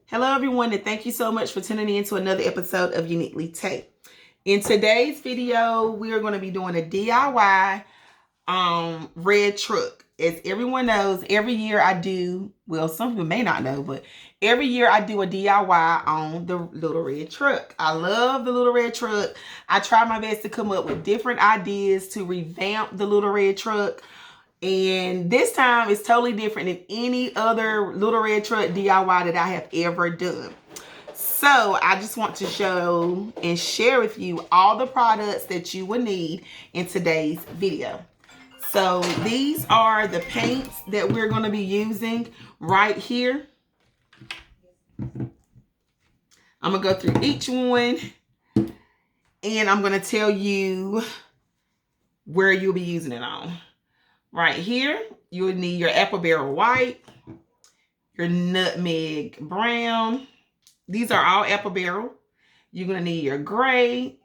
Hello everyone, and thank you so much for tuning in to another episode of Uniquely Tay. In today's video, we are going to be doing a DIY red truck. As everyone knows, every year I do, well, some people may not know, but every year I do a DIY on the little red truck. I love the little red truck. I try my best to come up with different ideas to revamp the little red truck. And this time it's totally different than any other little red truck DIY that I have ever done. So I just want to show and share with you all the products that you will need in today's video. So these are the paints that we're going to be using right here. I'm going to go through each one and I'm going to tell you where you'll be using it on. Right here, you would need your apple barrel white, your nutmeg brown. These are all apple barrel. You're going to need your gray.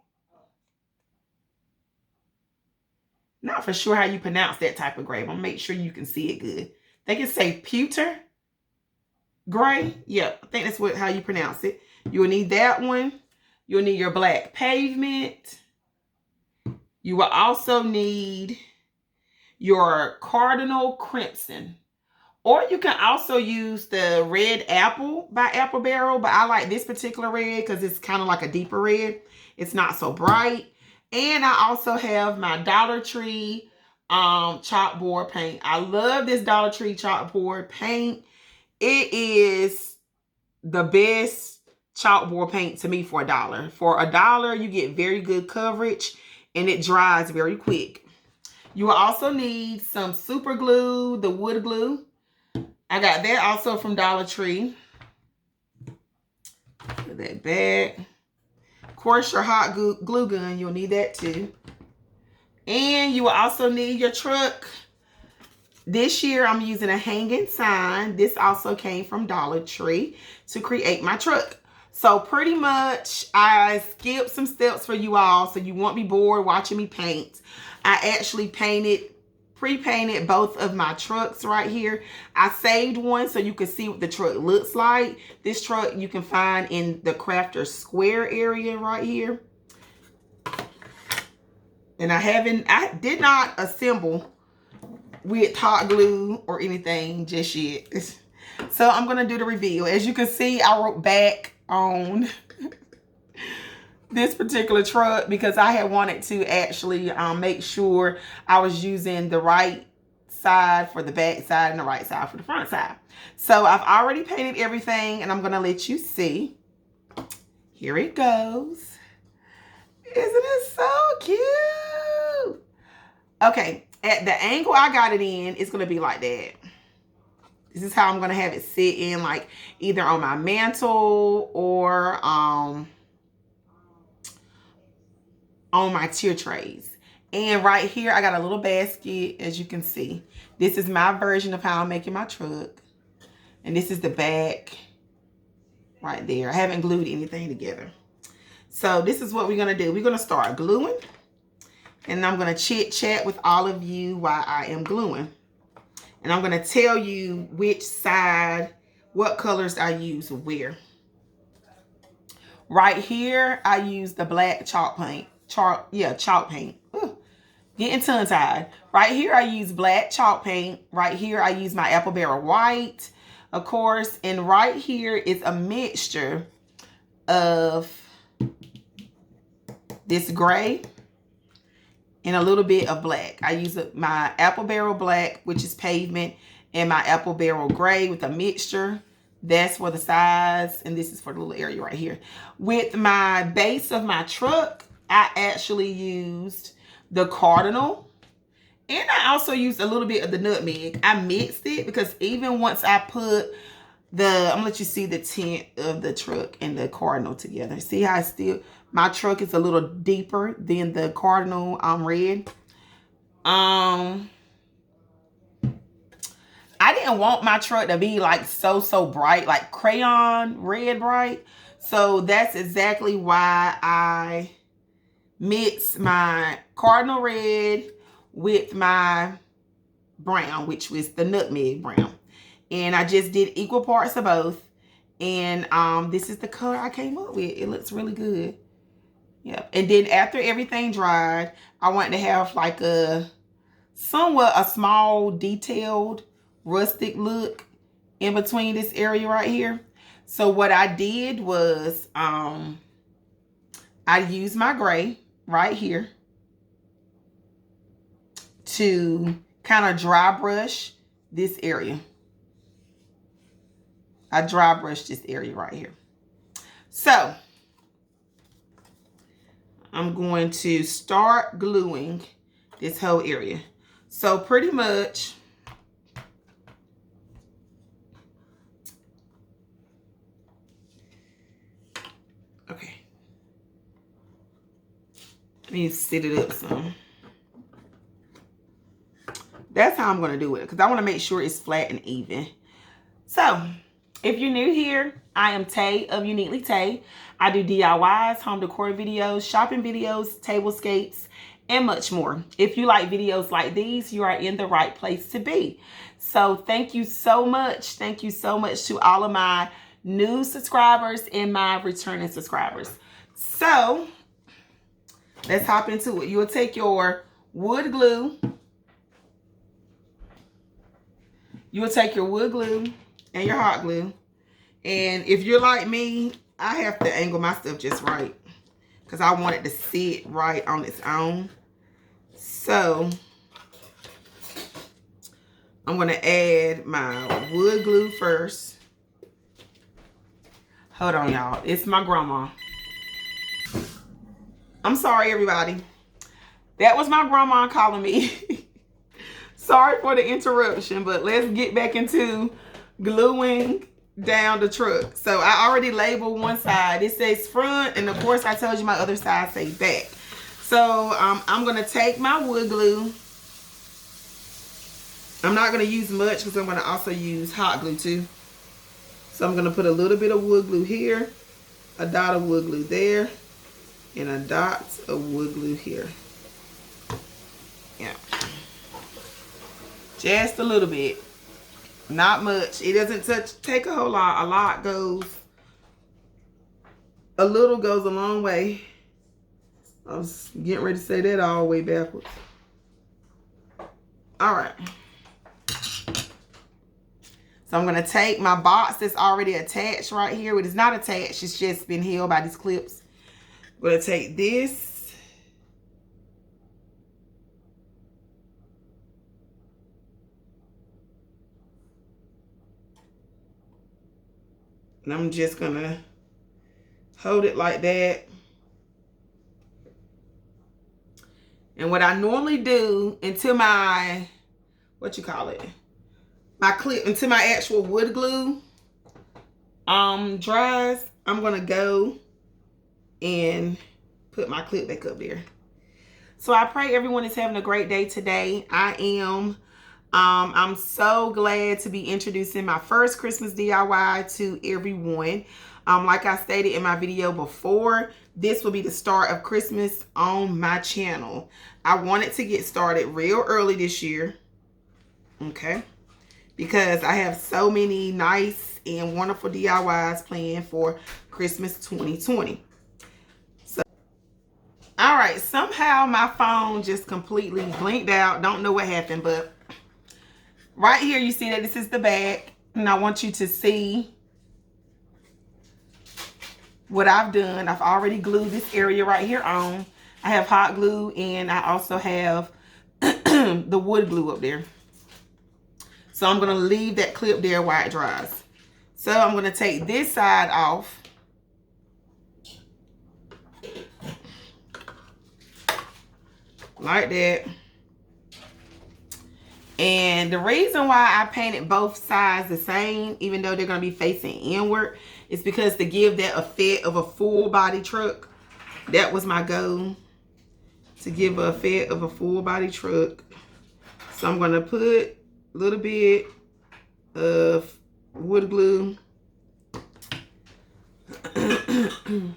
Not for sure how you pronounce that type of gray, but make sure you can see it good. They can say pewter gray. Yep, I think that's how you pronounce it. You will need that one. You'll need your black pavement. You will also need your cardinal crimson, or you can also use the red apple by apple barrel, but I like this particular red because it's kind of like a deeper red. It's not so bright. And I also have my Dollar Tree chalkboard paint. I love this Dollar Tree chalkboard paint. It is the best chalkboard paint to me for $1. For $1, you get very good coverage and it dries very quick. You will also need some super glue, the wood glue. I got that also from Dollar Tree. Put that back. Of course, your hot glue gun, you'll need that too. And you will also need your truck. This year, I'm using a hanging sign. This also came from Dollar Tree to create my truck. So pretty much, I skipped some steps for you all so you won't be bored watching me paint. I actually pre-painted both of my trucks right here. I saved one so you can see what the truck looks like. This truck you can find in the Crafter Square area right here. And I did not assemble with hot glue or anything just yet. So I'm going to do the reveal. As you can see, I wrote back on this particular truck because I had wanted to actually make sure I was using the right side for the back side and the right side for the front side. So I've already painted everything and I'm going to let you see. Here it goes. Isn't it so cute? Okay, at the angle I got it in, it's going to be like that. This is how I'm going to have it sit in, like either on my mantle or on my tier trays. And right here, I got a little basket, as you can see. This is my version of how I'm making my truck. And this is the back right there. I haven't glued anything together. So this is what we're going to do. We're going to start gluing. And I'm going to chit chat with all of you while I am gluing. And I'm going to tell you which side, what colors I use where. Right here, I use the black chalk paint. Chalk paint. Ooh, getting tongue-tied. Right here, I use black chalk paint. Right here, I use my apple barrel white, of course. And right here is a mixture of this gray and a little bit of black. I use my apple barrel black, which is pavement, and my apple barrel gray with a mixture. That's for the sides, and this is for the little area right here. With my base of my truck, I actually used the cardinal, and I also used a little bit of the nutmeg. I mixed it because even once I put I'm gonna let you see the tint of the truck and the cardinal together. See how my truck is a little deeper than the cardinal red. I didn't want my truck to be like so bright, like crayon red bright. So that's exactly why I mixed my cardinal red with my brown, which was the nutmeg brown. And I just did equal parts of both. And this is the color I came up with. It looks really good. Yep. And then after everything dried, I wanted to have like a somewhat a small detailed rustic look in between this area right here. So what I did was I used my gray right here to kind of dry brush this area. I dry brushed this area right here. So I'm going to start gluing this whole area. So pretty much, okay. Let me set it up some. That's how I'm going to do it, because I want to make sure it's flat and even. So if you're new here, I am Tay of Uniquely Tay. I do DIYs, home decor videos, shopping videos, tablescapes, and much more. If you like videos like these, you are in the right place to be. So thank you so much. Thank you so much to all of my new subscribers and my returning subscribers. So let's hop into it. You will take your wood glue. You will take your wood glue and your hot glue. And if you're like me, I have to angle my stuff just right, because I want it to sit right on its own. So I'm going to add my wood glue first. Hold on, y'all. It's my grandma. I'm sorry, everybody. That was my grandma calling me. Sorry for the interruption, but let's get back into gluing down the truck. So I already labeled one side. It says front, and of course I told you my other side say back. So I'm going to take my wood glue. I'm not going to use much because I'm going to also use hot glue too. So I'm going to put a little bit of wood glue here, a dot of wood glue there, and a dot of wood glue here. Yeah. Just a little bit. Not much. It doesn't take a whole lot. A lot goes, a little goes a long way. I was getting ready to say that all the way backwards. All right. So I'm going to take my box that's already attached right here. It is not attached. It's just been held by these clips. I'm going to take this. And I'm just going to hold it like that. And what I normally do until my, my clip, until my actual wood glue dries, I'm going to go and put my clip back up there. So I pray everyone is having a great day today. I am. I'm so glad to be introducing my first Christmas DIY to everyone. Like I stated in my video before, this will be the start of Christmas on my channel. I wanted to get started real early this year, okay? Because I have so many nice and wonderful DIYs planned for Christmas 2020. So, all right, somehow my phone just completely blinked out. Don't know what happened, but right here, you see that this is the back, and I want you to see what I've done. I've already glued this area right here on. I have hot glue, and I also have the wood glue up there. So I'm going to leave that clip there while it dries. So I'm going to take this side off. Like that. And the reason why I painted both sides the same, even though they're going to be facing inward, is because to give that effect of a full body truck. That was my goal, to give an effect of a full body truck. So I'm going to put a little bit of wood glue. Don't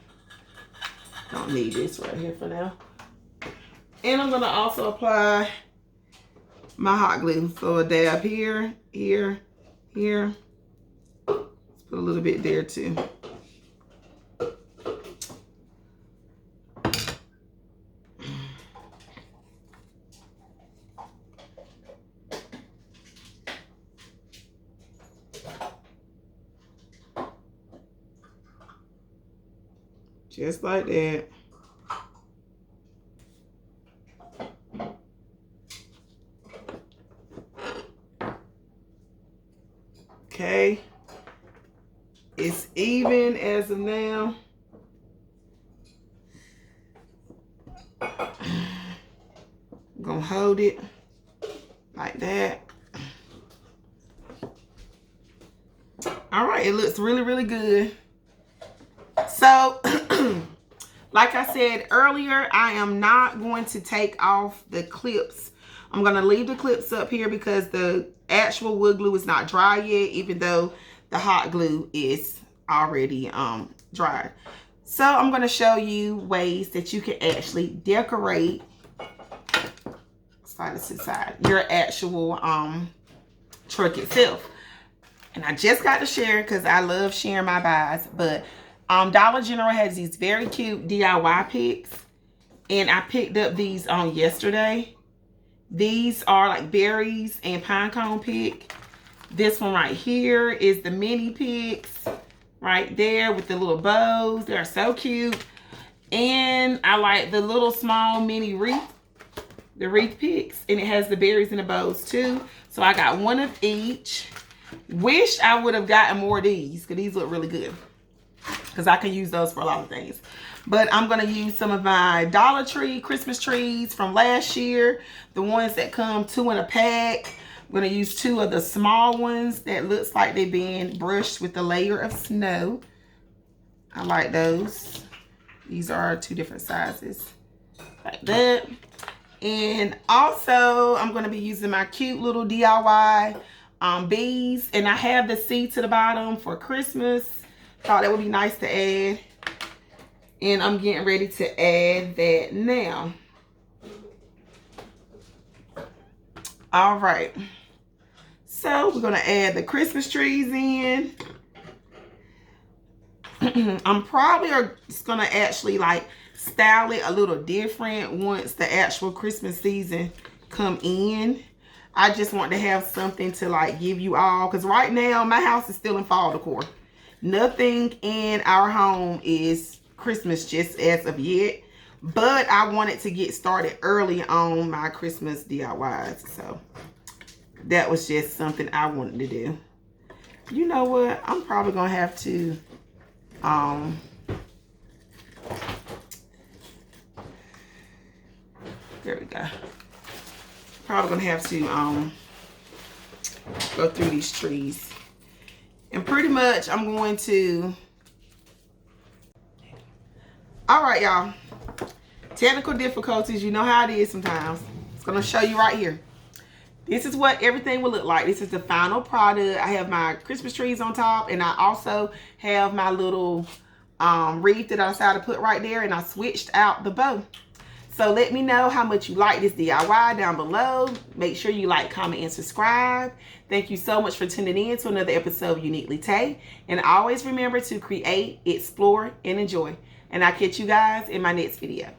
need this right here for now. And I'm going to also apply my hot glue. So a dab here, here, here. Let's Put a little bit there too. Just like that. Okay. It's even as of now. I'm gonna hold it like that. All right, it looks really, really good. So, like I said earlier, I am not going to take off the clips. I'm going to leave the clips up here because the actual wood glue is not dry yet, even though the hot glue is already dried. So I'm going to show you ways that you can actually decorate, slide this aside, your actual truck itself. And I just got to share because I love sharing my buys, but Dollar General has these very cute DIY picks, and I picked up these on yesterday. These are like berries and pine cone pick. This one right here is the mini picks right there with the little bows. They're so cute. And I like the little small mini wreath, the wreath picks, and it has the berries and the bows too. So I got one of each. Wish I would have gotten more of these because these look really good, because I can use those for a lot of things. But I'm going to use some of my Dollar Tree Christmas trees from last year, the ones that come 2 in a pack. I'm going to use 2 of the small ones that looks like they've been brushed with a layer of snow. I like those. These are 2 different sizes like that. And also I'm going to be using my cute little DIY bees, and I have the C to the bottom for Christmas. Thought that would be nice to add, and I'm getting ready to add that now. All right, so we're gonna add the Christmas trees in. I'm probably just gonna actually like style it a little different once the actual Christmas season come in. I just want to have something to like give you all, because right now my house is still in fall decor. Nothing in our home is Christmas just as of yet, but I wanted to get started early on my Christmas DIYs, so that was just something I wanted to do. You know what? I'm probably gonna have to there we go. Probably gonna have to go through these trees, and pretty much I'm going to, all right y'all, technical difficulties, you know how it is sometimes. It's gonna show you right here. This is what everything will look like. This is the final product. I have my Christmas trees on top, and I also have my little wreath that I decided to put right there, and I switched out the bow. So let me know how much you like this DIY down below. Make sure you like, comment, and subscribe. Thank you so much for tuning in to another episode of Uniquely Tay. And always remember to create, explore, and enjoy. And I'll catch you guys in my next video.